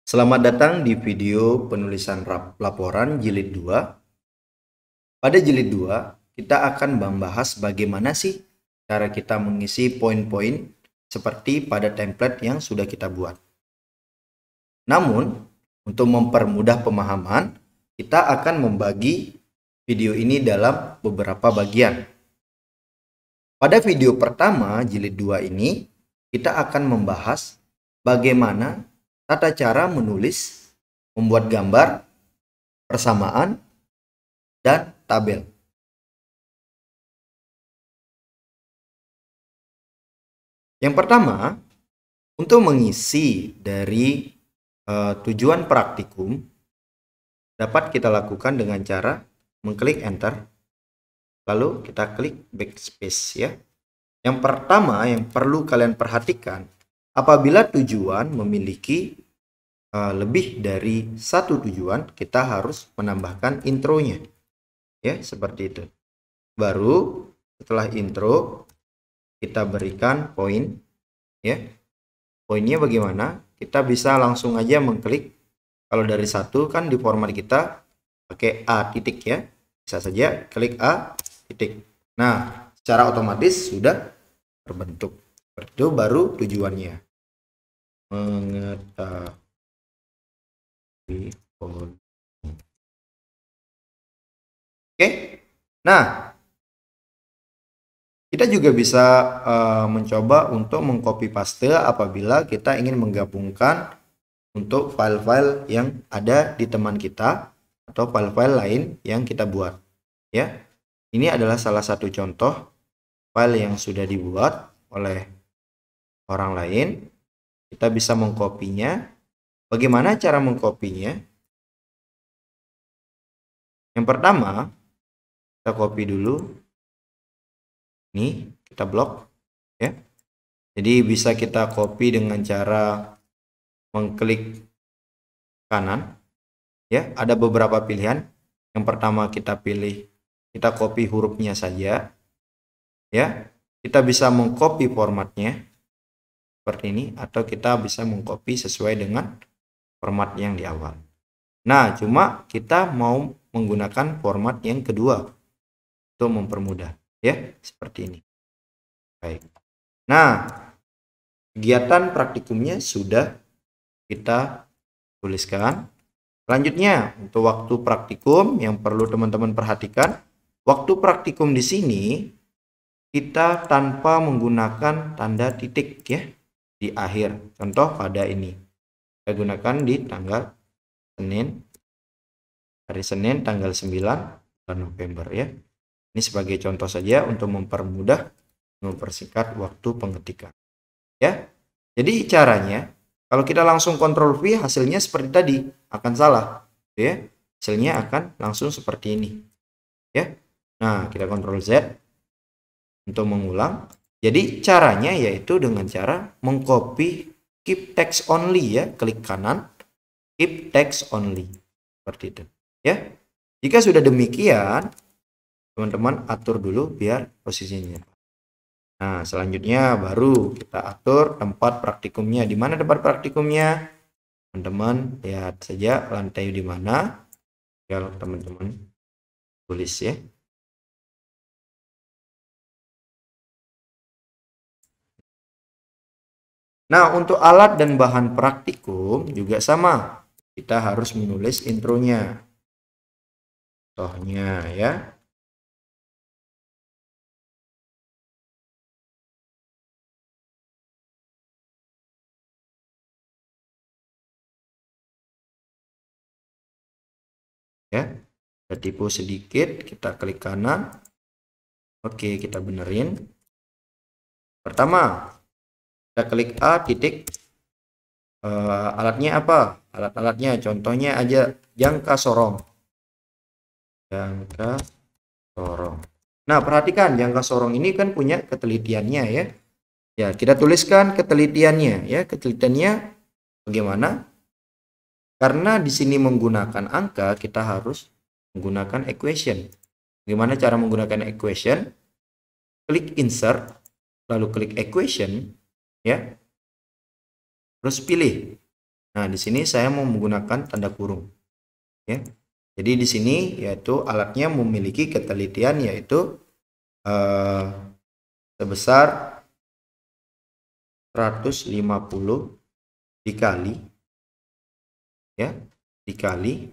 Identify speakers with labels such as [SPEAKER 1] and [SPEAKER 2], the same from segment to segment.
[SPEAKER 1] Selamat datang di video penulisan laporan jilid 2. Pada jilid 2, kita akan membahas bagaimana sih cara kita mengisi poin-poin seperti pada template yang sudah kita buat. Namun, untuk mempermudah pemahaman, kita akan membagi video ini dalam beberapa bagian. Pada video pertama jilid 2 ini, kita akan membahas bagaimana tata cara menulis, membuat gambar, persamaan, dan tabel. Yang pertama, untuk mengisi dari tujuan praktikum, dapat kita lakukan dengan cara mengklik enter, lalu kita klik backspace ya. Yang pertama yang perlu kalian perhatikan, apabila tujuan memiliki lebih dari satu tujuan, kita harus menambahkan intronya ya, seperti itu. Baru setelah intro kita berikan poin ya. Poinnya bagaimana? Kita bisa langsung aja mengklik. Kalau dari satu kan di format kita pakai A titik ya, bisa saja klik A titik. Nah, secara otomatis sudah terbentuk. Seperti itu baru tujuannya. Mengetahui poin. Oke. Nah, kita juga bisa mencoba untuk mengcopy paste apabila kita ingin menggabungkan untuk file-file yang ada di teman kita atau file-file lain yang kita buat ya. Ini adalah salah satu contoh file yang sudah dibuat oleh orang lain. Kita bisa mengkopinya. Bagaimana cara mengkopinya? Yang pertama, kita copy dulu. Ini kita blok ya. Jadi bisa kita copy dengan cara mengklik kanan ya. Ada beberapa pilihan. Yang pertama kita pilih, kita copy hurufnya saja ya. Kita bisa mengcopy formatnya seperti ini, atau kita bisa mengcopy sesuai dengan format yang di awal. Nah, cuma kita mau menggunakan format yang kedua untuk mempermudah ya, seperti ini. Baik. Nah, kegiatan praktikumnya sudah kita tuliskan. Selanjutnya, untuk waktu praktikum yang perlu teman-teman perhatikan, waktu praktikum di sini kita tanpa menggunakan tanda titik ya di akhir. Contoh pada ini. Kita gunakan di tanggal Senin, hari Senin tanggal 9 bulan November ya. Ini sebagai contoh saja untuk mempermudah, mempersingkat waktu pengetikan. Ya. Jadi caranya, kalau kita langsung Ctrl V, hasilnya seperti tadi, akan salah. Ya. Hasilnya akan langsung seperti ini. Ya. Nah, kita Ctrl Z untuk mengulang. Jadi caranya yaitu dengan cara mengcopy keep text only ya, klik kanan, keep text only. Seperti itu. Ya. Jika sudah demikian, teman-teman atur dulu biar posisinya. Nah, selanjutnya baru kita atur tempat praktikumnya. Di mana tempat praktikumnya? Teman-teman lihat saja lantai di mana. Kalau teman-teman tulis ya. Nah, untuk alat dan bahan praktikum juga sama. Kita harus menulis intronya. Contohnya ya. Ya, kita tipu sedikit, kita klik kanan. Oke, kita benerin. Pertama, kita klik A titik. Alatnya apa? Alat-alatnya contohnya aja jangka sorong. Jangka sorong. Nah, perhatikan jangka sorong ini kan punya ketelitiannya ya. Ya, kita tuliskan ketelitiannya ya. Ketelitiannya bagaimana? Karena di sini menggunakan angka, kita harus menggunakan equation. Bagaimana cara menggunakan equation? Klik insert, lalu klik equation, ya. Terus pilih Nah, di sini saya mau menggunakan tanda kurung. Ya. Jadi di sini yaitu alatnya memiliki ketelitian yaitu sebesar 150 dikali ya, dikali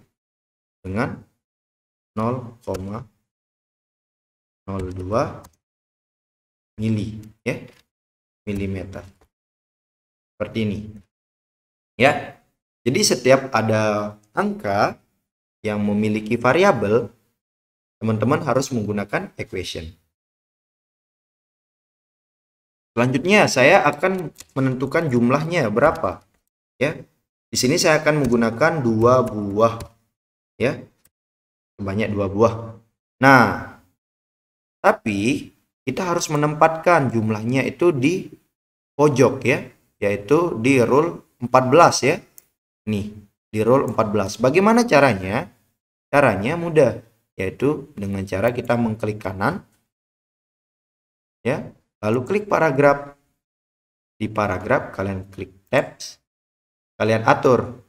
[SPEAKER 1] dengan 0,02 mili ya, milimeter. Seperti ini. Ya. Jadi setiap ada angka yang memiliki variabel, teman-teman harus menggunakan equation. Selanjutnya saya akan menentukan jumlahnya berapa. Ya. Di sini saya akan menggunakan 2 buah ya. Sebanyak 2 buah. Nah, tapi kita harus menempatkan jumlahnya itu di pojok ya, yaitu di rule 14 ya. Nih, di rule 14. Bagaimana caranya? Caranya mudah, yaitu dengan cara kita mengklik kanan ya, lalu klik paragraf. Di paragraf kalian klik tabs, kalian atur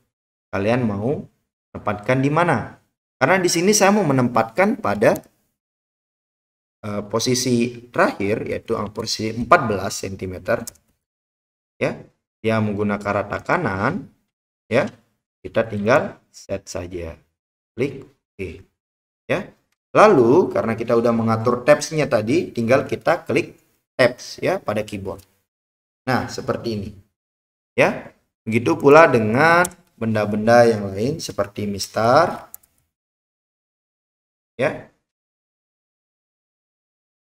[SPEAKER 1] kalian mau menempatkan di mana. Karena di sini saya mau menempatkan pada posisi terakhir, yaitu posisi 14 cm ya, yang menggunakan rata kanan ya. Kita tinggal set saja, klik OK ya. Lalu karena kita udah mengatur tabsnya tadi, tinggal kita klik tabs ya pada keyboard. Nah, seperti ini. Ya. Begitu pula dengan benda-benda yang lain seperti mistar. Ya.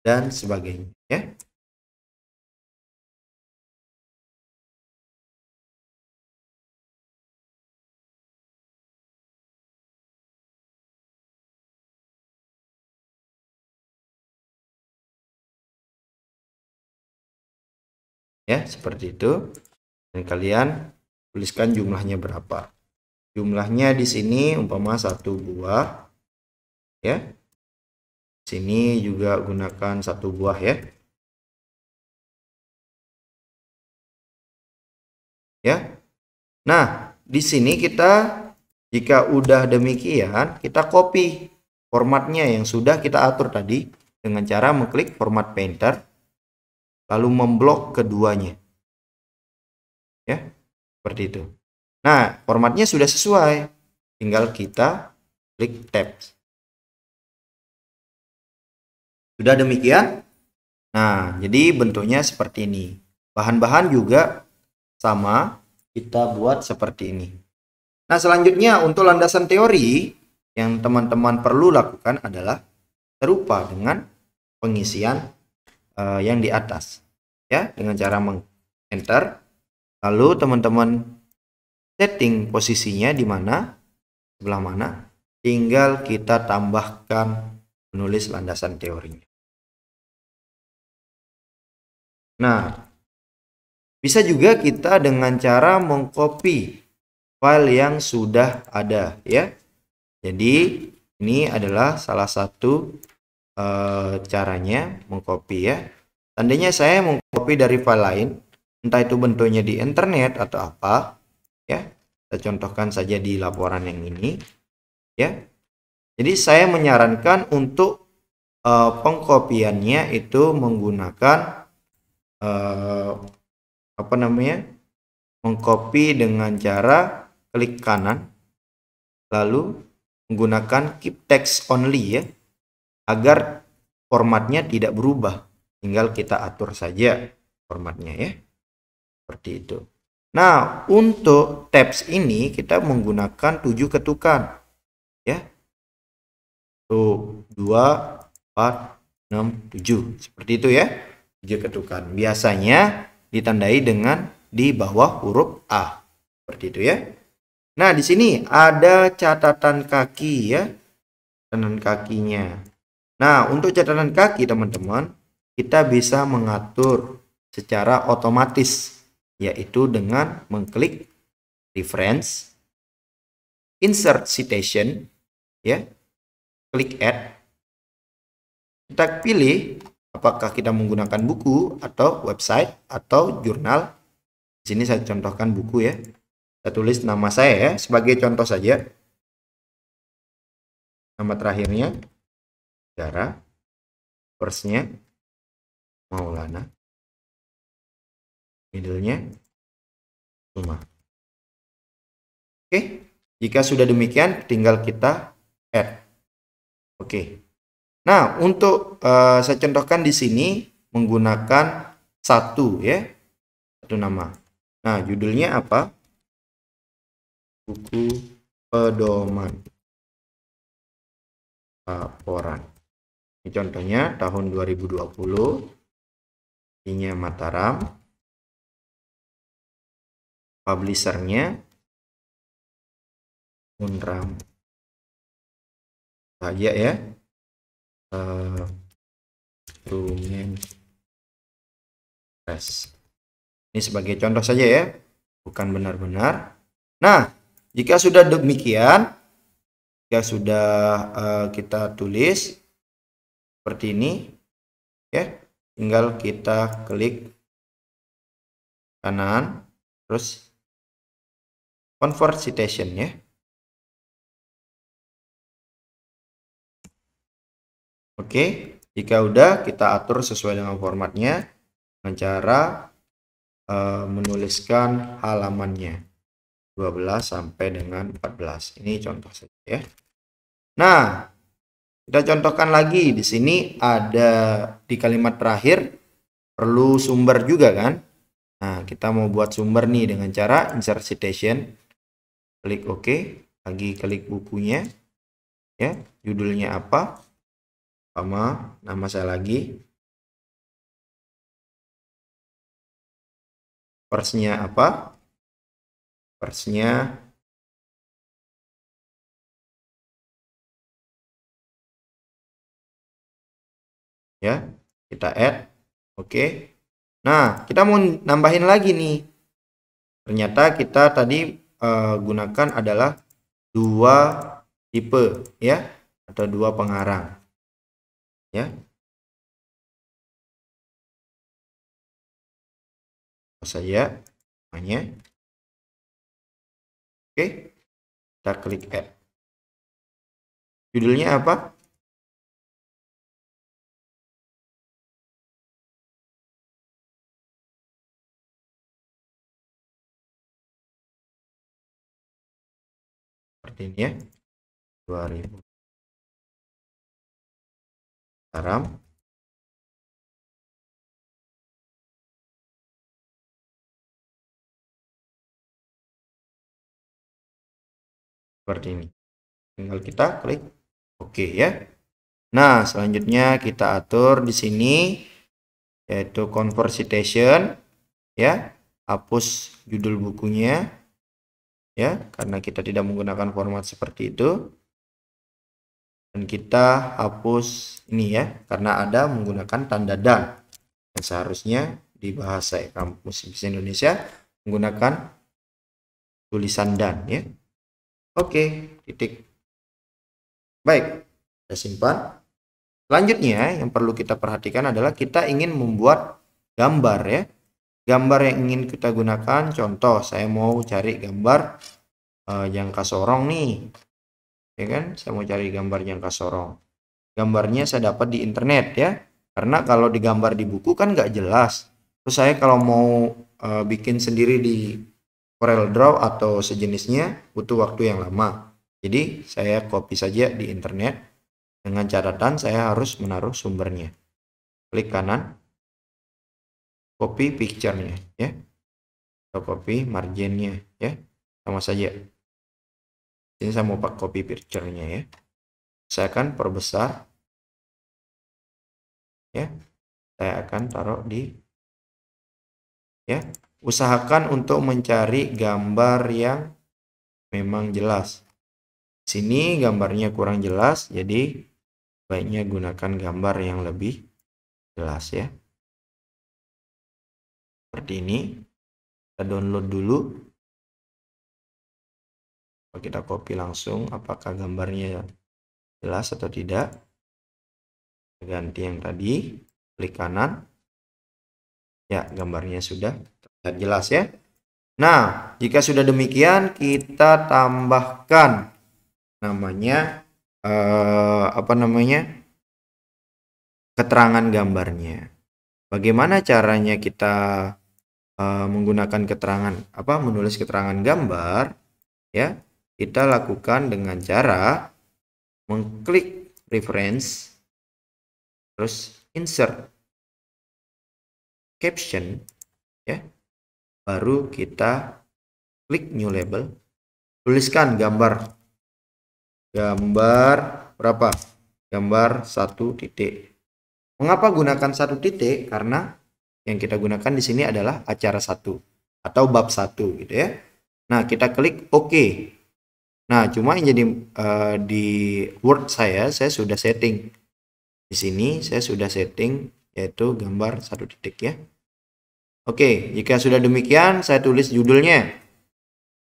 [SPEAKER 1] Dan sebagainya, ya. Ya, seperti itu. Dan kalian tuliskan jumlahnya berapa. Jumlahnya di sini umpama 1 buah ya. Sini juga gunakan 1 buah ya. Ya. Nah, di sini kita jika udah demikian, kita copy formatnya yang sudah kita atur tadi dengan cara mengklik format painter lalu memblok keduanya. Ya. Seperti itu. Nah, formatnya sudah sesuai. Tinggal kita klik tabs. Sudah demikian? Nah, jadi bentuknya seperti ini. Bahan-bahan juga sama, kita buat seperti ini. Nah, selanjutnya untuk landasan teori yang teman-teman perlu lakukan adalah serupa dengan pengisian yang di atas. Ya, dengan cara enter. Lalu teman-teman setting posisinya di mana, sebelah mana, tinggal kita tambahkan menulis landasan teorinya. Nah, bisa juga kita dengan cara mengcopy file yang sudah ada ya. Jadi ini adalah salah satu caranya mengcopy ya. Seandainya saya mengcopy dari file lain, entah itu bentuknya di internet atau apa ya. Kita contohkan saja di laporan yang ini ya. Jadi saya menyarankan untuk pengkopiannya itu menggunakan mengcopy dengan cara klik kanan lalu menggunakan keep text only ya, agar formatnya tidak berubah. Tinggal kita atur saja formatnya ya, seperti itu. Nah, untuk tabs ini kita menggunakan 7 ketukan ya. Tuh, 2 4 6 7 seperti itu ya. 7 ketukan. Biasanya ditandai dengan di bawah huruf A. Seperti itu ya. Nah, di sini ada catatan kaki ya. Catatan kakinya. Nah, untuk catatan kaki teman-teman, kita bisa mengatur secara otomatis, yaitu dengan mengklik reference, insert citation ya. Klik add. Kita pilih apakah kita menggunakan buku atau website atau jurnal. Di sini saya contohkan buku ya. Saya tulis nama saya ya, sebagai contoh saja. Nama terakhirnya Zara, first-nya Maulana, middle-nya Suma. Oke, jika sudah demikian tinggal kita add. Oke. Nah, untuk saya contohkan di sini menggunakan satu nama. Nah, judulnya apa? Buku pedoman laporan. Ini contohnya tahun 2020. Ini Mataram. Publishernya Unram saja ya. Instrumen Press. Ini sebagai contoh saja ya, bukan benar-benar. Nah, jika sudah demikian, jika sudah kita tulis seperti ini ya, tinggal kita klik kanan, terus convert citation ya. Oke, jika udah kita atur sesuai dengan formatnya dengan cara menuliskan halamannya 12 sampai dengan 14. Ini contoh saja ya. Nah, kita contohkan lagi di sini ada di kalimat terakhir perlu sumber juga kan? Nah, kita mau buat sumber nih dengan cara insert citation. Klik OK, lagi klik bukunya ya, judulnya apa? Sama nama saya lagi. First-nya apa? First-nya ya, kita add. Oke. Nah, kita mau nambahin lagi nih. Ternyata kita tadi gunakan adalah dua tipe ya, atau dua pengarang ya. Saja namanya. Oke, kita klik add. Judulnya apa? Seperti ini ya. 2000 Mataram. Seperti ini. Tinggal kita klik OK ya. Nah, selanjutnya kita atur di sini yaitu convert citation ya. Hapus judul bukunya ya, karena kita tidak menggunakan format seperti itu. Dan kita hapus ini ya, karena ada menggunakan tanda dan. Dan seharusnya di bahasa Kamus Bahasa Indonesia menggunakan tulisan dan ya. Oke, titik. Baik, kita simpan. Selanjutnya yang perlu kita perhatikan adalah kita ingin membuat gambar ya. Gambar yang ingin kita gunakan, contoh saya mau cari gambar jangka sorong nih. Ya kan, saya mau cari gambar jangka sorong. Gambarnya saya dapat di internet ya. Karena kalau digambar di buku kan nggak jelas. Terus saya kalau mau bikin sendiri di Corel Draw atau sejenisnya butuh waktu yang lama. Jadi saya copy saja di internet. Dengan catatan saya harus menaruh sumbernya. Klik kanan, copy picture-nya ya. Atau copy margin-nya ya. Sama saja. Ini saya mau pakai copy picture-nya ya. Saya akan perbesar ya. Saya akan taruh di ya. Usahakan untuk mencari gambar yang memang jelas. Sini gambarnya kurang jelas, jadi baiknya gunakan gambar yang lebih jelas ya. Seperti ini. Kita download dulu. Kita copy langsung, apakah gambarnya jelas atau tidak. Ganti yang tadi, klik kanan. Ya, gambarnya sudah terlihat jelas ya. Nah, jika sudah demikian, kita tambahkan namanya keterangan gambarnya. Bagaimana caranya kita menggunakan menulis keterangan gambar? Ya, kita lakukan dengan cara mengklik reference, terus insert caption, ya. Baru kita klik new label, tuliskan gambar berapa? Gambar 1 titik. Mengapa gunakan 1 titik? Karena yang kita gunakan di sini adalah acara 1 atau bab 1 gitu ya. Nah, kita klik OK. Nah, cuma yang jadi di Word saya sudah setting. Di sini saya sudah setting yaitu gambar 1 titik ya. Oke, jika sudah demikian saya tulis judulnya.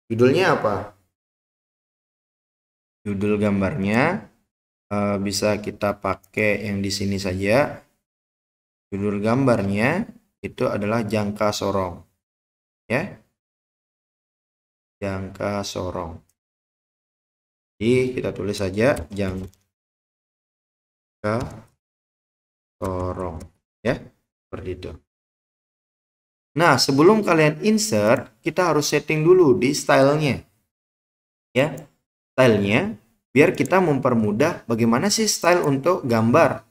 [SPEAKER 1] Judulnya apa? Judul gambarnya bisa kita pakai yang di sini saja. Judul gambarnya itu adalah jangka sorong. Ya. Jangka sorong. Jadi kita tulis saja jangka sorong ya, seperti itu. Nah, sebelum kalian insert, kita harus setting dulu di stylenya. Ya, stylenya biar kita mempermudah bagaimana sih style untuk gambar.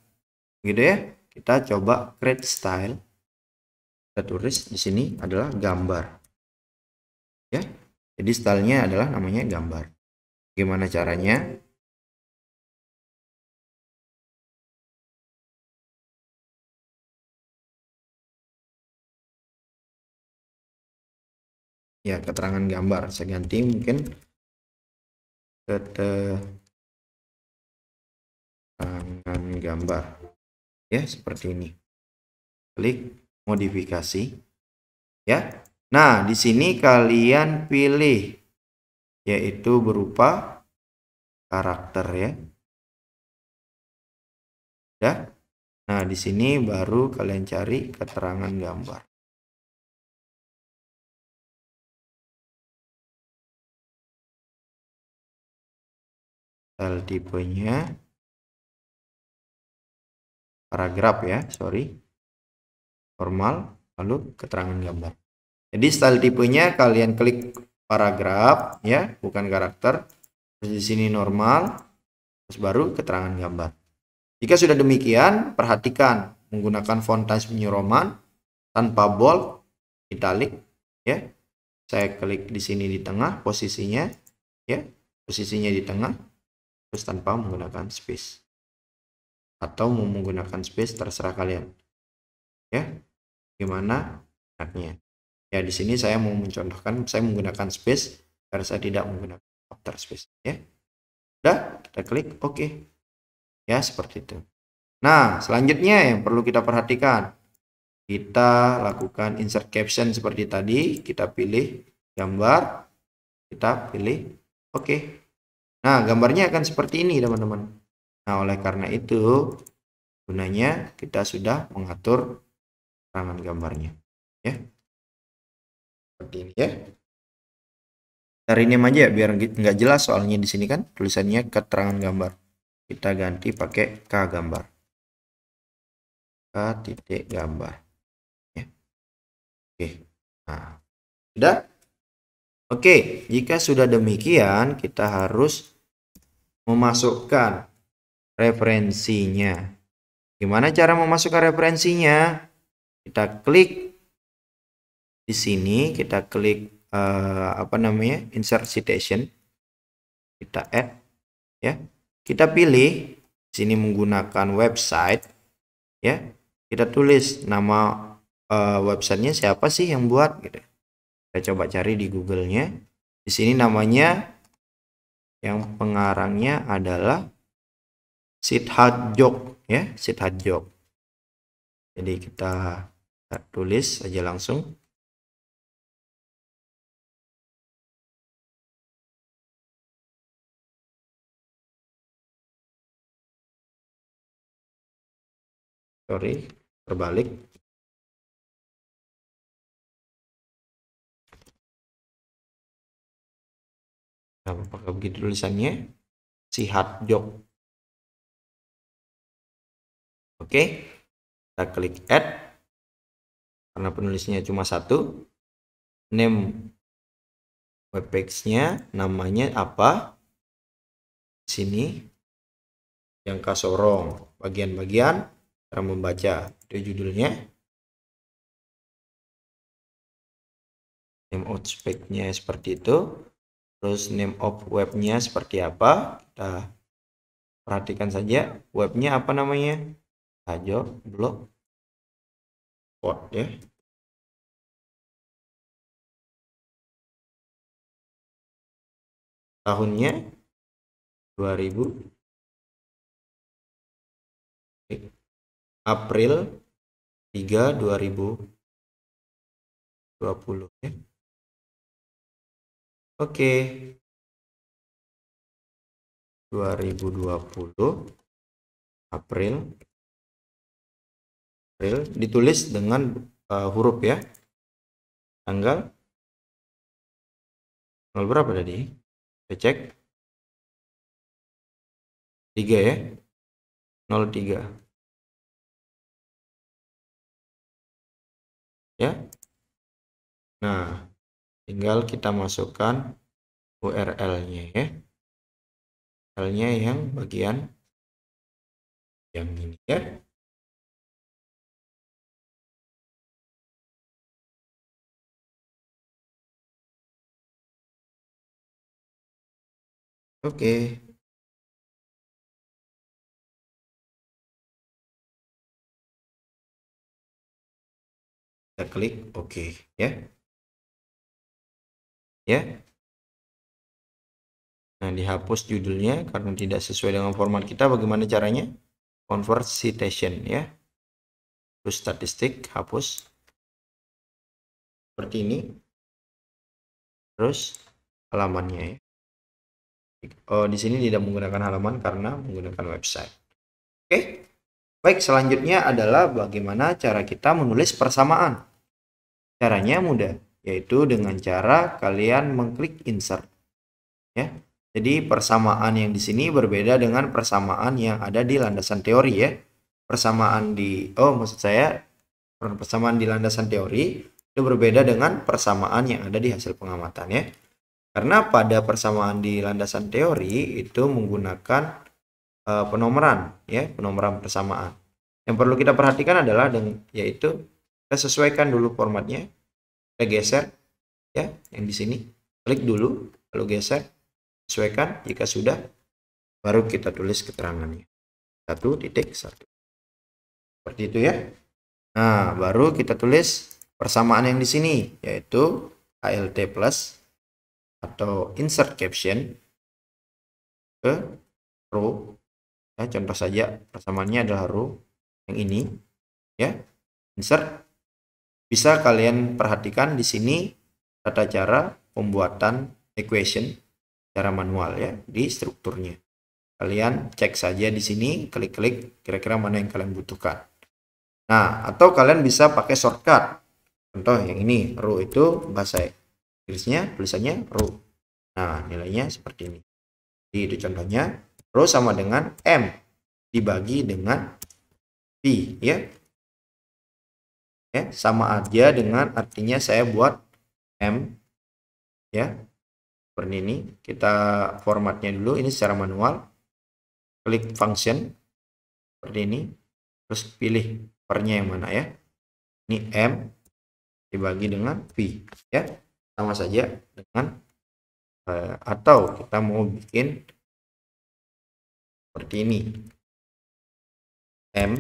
[SPEAKER 1] Gitu ya. Kita coba create style. Kita tulis di sini adalah gambar. Ya. Jadi stylenya adalah namanya gambar. Gimana caranya? Ya, keterangan gambar. Saya ganti mungkin keterangan gambar. Ya, seperti ini. Klik modifikasi. Ya. Nah, di sini kalian pilih yaitu berupa karakter ya. Ya. Nah, di sini baru kalian cari keterangan gambar. Style tipenya paragraf ya, sorry. Formal, lalu keterangan gambar. Jadi style tipenya kalian klik paragraf ya, bukan karakter. Terus di sini normal, terus baru keterangan gambar. Jika sudah demikian, perhatikan menggunakan font Times New Roman tanpa bold, italic ya. Saya klik di sini di tengah posisinya ya, posisinya di tengah, terus tanpa menggunakan space. Atau mau menggunakan space terserah kalian. Ya. Gimana enaknya? Ya, di sini saya mau mencontohkan saya menggunakan space karena saya tidak menggunakan after space ya. Udah, kita klik OK. Ya, seperti itu. Nah, selanjutnya yang perlu kita perhatikan, kita lakukan insert caption seperti tadi, kita pilih gambar, kita pilih OK. Nah, gambarnya akan seperti ini, teman-teman. Nah, oleh karena itu, gunanya kita sudah mengatur keterangan gambarnya. Ya. Seperti ini ya. Cari name aja biar nggak jelas soalnya di sini kan tulisannya keterangan gambar. Kita ganti pakai K gambar. K titik gambar. Ya. Oke. Nah, sudah? Oke, jika sudah demikian kita harus memasukkan referensinya. Gimana cara memasukkan referensinya? Kita klik di sini, kita klik insert citation. Kita add ya. Kita pilih di sini menggunakan website ya. Kita tulis nama websitenya siapa sih yang buat gitu. Kita coba cari di Google-nya. Di sini namanya yang pengarangnya adalah Siddharth ya, Siddharth. Jadi kita tulis aja langsung. Sorry, terbalik. Nah, apakah begitu tulisannya? Sihat Jok. Oke, kita klik add. Karena penulisnya cuma satu. Name webpage-nya namanya apa? Sini yang Sorong, bagian-bagian cara membaca. Itu judulnya. Name of page-nya seperti itu. Terus name of webnya seperti apa? Kita perhatikan saja. Webnya apa namanya? Ajo blog spot ya. Tahunnya 2000 April 3 2020 ya. Oke. 2020 April ditulis dengan huruf ya. Tanggal berapa tadi? Kita cek. 3 ya. 03. Ya. Nah, tinggal kita masukkan URL-nya ya. URL-nya yang bagian yang ini ya. Oke. Kita klik oke ya. Ya. Nah, dihapus judulnya karena tidak sesuai dengan format kita. Bagaimana caranya? Convert citation ya. Terus statistik hapus. Seperti ini. Terus halamannya ya. Oh, di sini tidak menggunakan halaman karena menggunakan website. Oke. Baik, selanjutnya adalah bagaimana cara kita menulis persamaan. Caranya mudah, yaitu dengan cara kalian mengklik insert. Ya. Jadi persamaan yang di sini berbeda dengan persamaan yang ada di landasan teori ya. Persamaan di persamaan di landasan teori itu berbeda dengan persamaan yang ada di hasil pengamatan ya. Karena pada persamaan di landasan teori itu menggunakan penomoran ya, penomoran persamaan. Yang perlu kita perhatikan adalah yaitu kita sesuaikan dulu formatnya. Kita geser ya, yang di sini. Klik dulu, lalu geser. Sesuaikan, jika sudah baru kita tulis keterangannya 1.1 seperti itu ya. Nah, baru kita tulis persamaan yang di sini yaitu ALT plus atau insert caption ke row ya. Contoh saja persamaannya adalah row yang ini ya. Insert, bisa kalian perhatikan di sini tata cara pembuatan equation secara manual ya di strukturnya. Kalian cek saja di sini, klik-klik kira-kira mana yang kalian butuhkan. Nah, atau kalian bisa pakai shortcut. Contoh yang ini, row itu bahasa Inggrisnya tulisannya row. Nah, nilainya seperti ini. Jadi itu contohnya, row sama dengan M dibagi dengan V ya. Ya, sama aja dengan artinya saya buat M ya. Seperti ini, kita formatnya dulu ini secara manual. Klik function seperti ini, terus pilih pernya yang mana ya. Ini M dibagi dengan V ya, sama saja dengan atau kita mau bikin seperti ini, M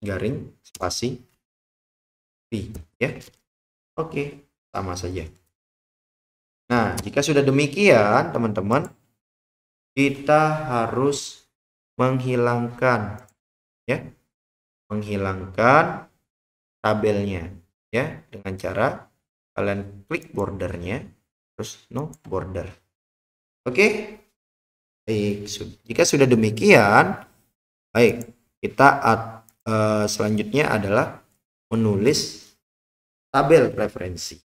[SPEAKER 1] garing spasi V ya. Oke, sama saja. Nah, jika sudah demikian teman-teman, kita harus menghilangkan ya, menghilangkan tabelnya ya, dengan cara kalian klik bordernya terus no border. Oke. Baik, jika sudah demikian, baik, kita selanjutnya adalah menulis tabel preferensi.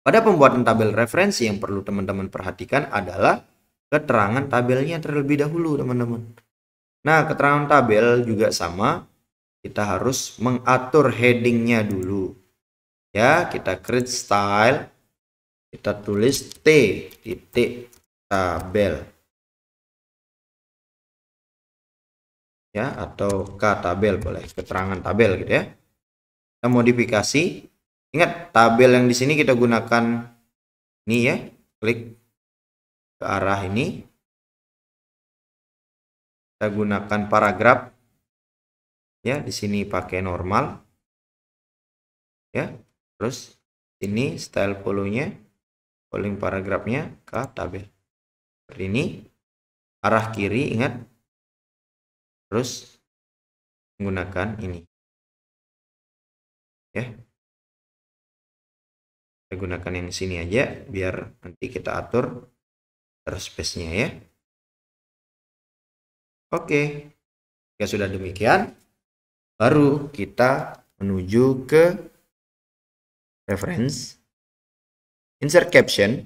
[SPEAKER 1] Pada pembuatan tabel referensi yang perlu teman-teman perhatikan adalah keterangan tabelnya terlebih dahulu, teman-teman. Nah, keterangan tabel juga sama. Kita harus mengatur headingnya dulu. Ya, kita create style. Kita tulis T titik tabel. Ya, atau K tabel boleh, keterangan tabel gitu ya. Kita modifikasi. Ingat, tabel yang di sini kita gunakan ini ya. Klik ke arah ini. Kita gunakan paragraf. Ya, di sini pakai normal. Ya. Terus ini style follow-nya, following paragrafnya ke tabel. Seperti ini. Arah kiri, ingat. Terus menggunakan ini. Ya. Kita gunakan yang sini aja biar nanti kita atur space-nya ya. Oke. Jika sudah demikian, baru kita menuju ke reference, insert caption.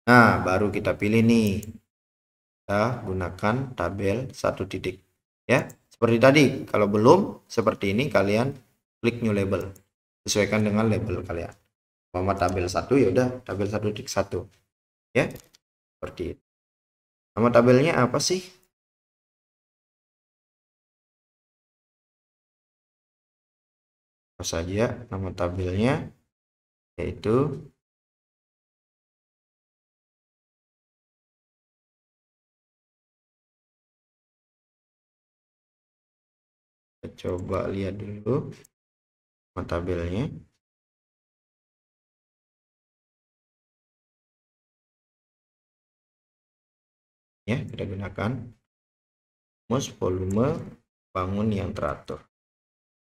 [SPEAKER 1] Nah, baru kita pilih nih. Kita gunakan tabel 1 titik. Ya, seperti tadi. Kalau belum seperti ini, kalian klik new label. Sesuaikan dengan label kalian. Nama tabel 1 ya udah tabel 1.1. Ya, seperti itu. Nama tabelnya apa sih? Apa saja nama tabelnya, yaitu kita coba lihat dulu nama tabelnya. Ya, kita gunakan rumus volume bangun yang teratur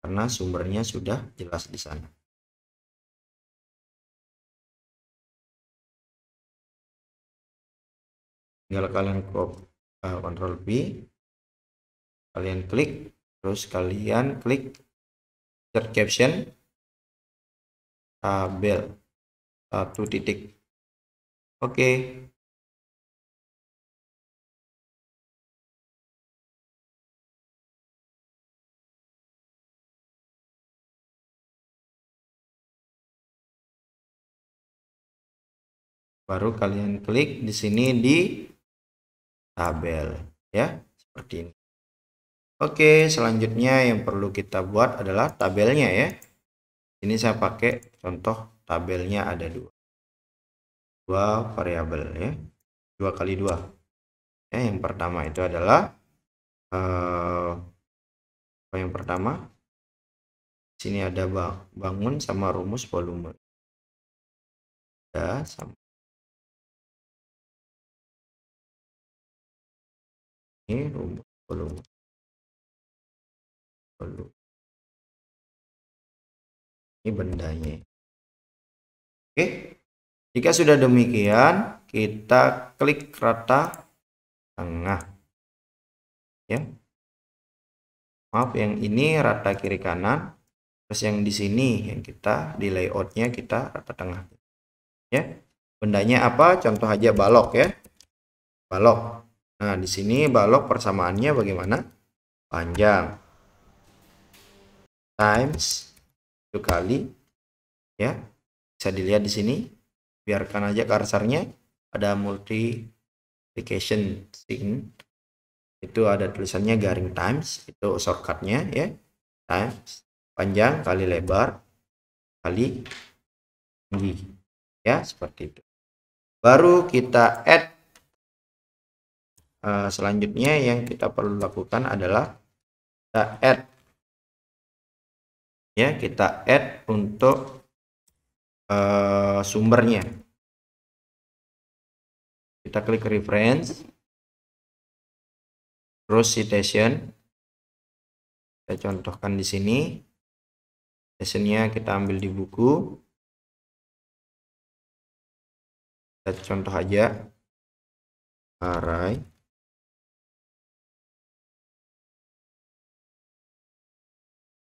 [SPEAKER 1] karena sumbernya sudah jelas di sana. Tinggal kalian Ctrl V, kalian klik, terus kalian klik insert caption tabel 1 titik. Oke. Baru kalian klik di sini di tabel ya, seperti ini. Oke, selanjutnya yang perlu kita buat adalah tabelnya ya. Ini saya pakai contoh tabelnya ada dua variabel ya, 2 kali 2 ya. Yang pertama itu adalah yang pertama sini ada bangun sama rumus volume ya, sama ini rumus volume ini bendanya. Oke, jika sudah demikian kita klik rata tengah ya. Maaf, yang ini rata kiri kanan, terus yang di sini yang kita di layoutnya kita rata tengah ya. Bendanya apa? Contoh aja balok ya, balok. Nah, di sini balok persamaannya bagaimana? Panjang times 1 kali ya, bisa dilihat di sini. Biarkan aja kursornya ada multiplication sign, itu ada tulisannya garing times, itu shortcutnya ya. Times panjang kali lebar kali tinggi ya, seperti itu. Baru kita add. Selanjutnya yang kita perlu lakukan adalah kita add ya, kita add untuk sumbernya. Kita klik reference, terus citation. Kita contohkan di sini. Citationnya kita ambil di buku. Kita contoh aja array.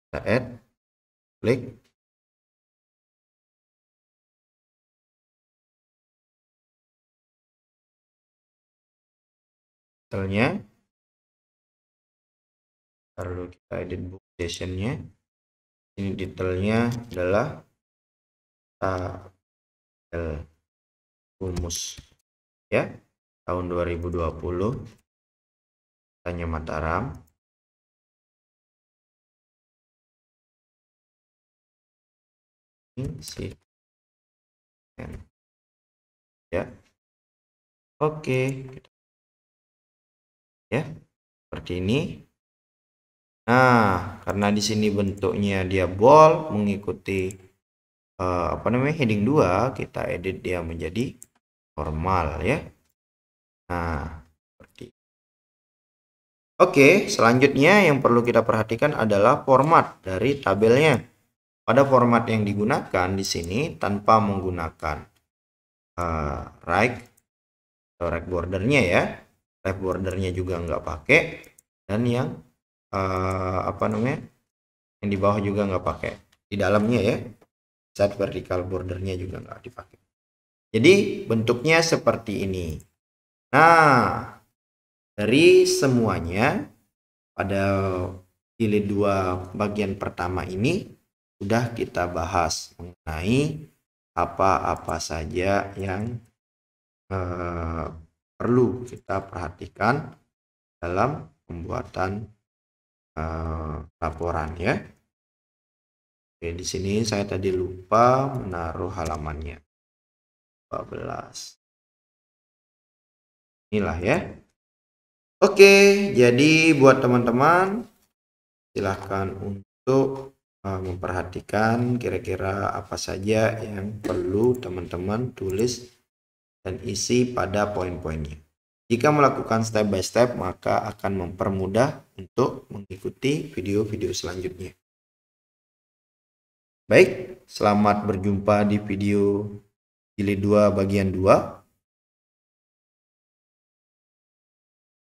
[SPEAKER 1] Kita add, klik. detailnya. Lalu kita edit book sessionnya. Ini detailnya adalah tabel rumus ya tahun 2020 tanya Mataram. Ini sih ya. Oke, ya seperti ini. Nah, karena di sini bentuknya dia bold mengikuti heading 2, kita edit dia menjadi normal ya. Nah, seperti. Oke, selanjutnya yang perlu kita perhatikan adalah format dari tabelnya. Pada format yang digunakan di sini tanpa menggunakan right bordernya ya, left bordernya juga nggak pakai, dan yang yang di bawah juga nggak pakai, di dalamnya ya, side vertical bordernya juga nggak dipakai. Jadi bentuknya seperti ini. Nah, dari semuanya pada jilid 2 bagian pertama ini sudah kita bahas mengenai apa-apa saja yang perlu kita perhatikan dalam pembuatan laporan ya. Oke, di sini saya tadi lupa menaruh halamannya 12. Inilah ya. Oke, jadi buat teman-teman silahkan untuk memperhatikan kira-kira apa saja yang perlu teman-teman tulis dan isi pada poin-poinnya. Jika melakukan step by step, maka akan mempermudah untuk mengikuti video-video selanjutnya. Baik, selamat berjumpa di video jilid 2 bagian 2.